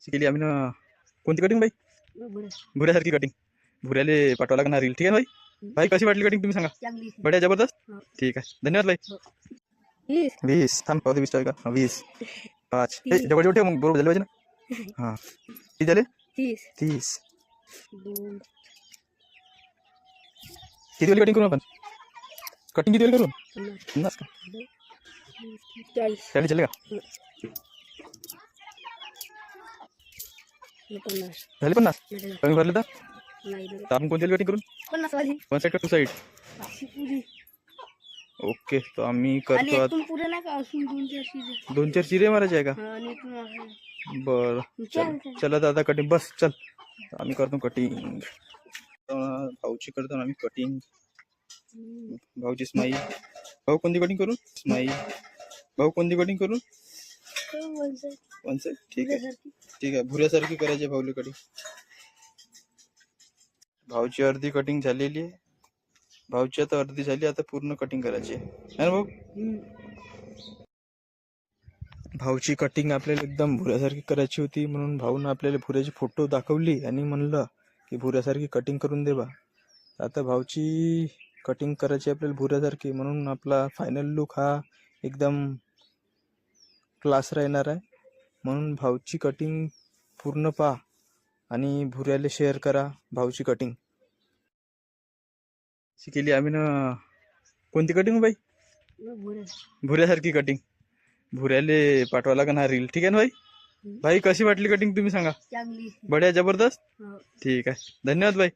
केली आम्ही ना. कोणती कटिंग बाई? भुऱ्यासारखी कटिंग. भुऱ्याले पाठवा लागणार रील. ठीक आहे भाई. भाई कशी वाटली कटिंग तुम्ही सांगा. बढिया जबरदस्त. ठीक आहे धन्यवाद भाई. 20 थांब पाहू दे 20 का. 20 5 हे जवळ जवळ ठेव मग बरोबर झाले पाहिजे ना. हां किती झाले? 30. किती वेळ कटिंग करू आपण? कटिंग किती वेळ करू? 50 का? 40 झाले का? झाले 50 कमी भरले तर आपण कोणत्या कटिंग करून? 1 साइड का 2 साइड? ओके तो आम्ही करतो. 2-4 चिरे मारायचे आहे का? बरं चला दादा कटिंग बस चल. आम्ही करतो कटिंग. भाऊची करतो आम्ही कटिंग. भाऊची स्माईल. भाऊ कोणती कटिंग करू? स्माईल. भाऊ कोणती कटिंग करू? 1 साइड. ठीक आहे ठीक आहे. भुऱ्यासारखी करायची भाऊली कटिंग. भाऊची अर्धी कटिंग झालेली आहे. भाऊची आता अर्धी झाली. आता पूर्ण कटिंग करायची आहे ना भाऊ. भाऊची कटिंग आपल्याला एकदम भुऱ्यासारखी करायची होती म्हणून भाऊनं आपल्याला भुऱ्याची फोटो दाखवली आणि म्हणलं की भुऱ्यासारखी कटिंग करून दे बा. आता भाऊची कटिंग करायची आपल्याला भुऱ्यासारखी म्हणून आपला फायनल लुक हा एकदम क्लास राहणार आहे. म्हणून भाऊची कटिंग पूर्ण पहा आणि भुऱ्याला शेअर करा भाऊची कटिंग. केली आम्ही ना. कोणती कटिंग बाई? भुऱ्यासारखी कटिंग. भुऱ्याले पाठवा लागणार रील. ठीक आहे ना भाई. भाई कशी वाटली कटिंग तुम्ही सांगा. बढिया जबरदस्त. ठीक आहे धन्यवाद भाई.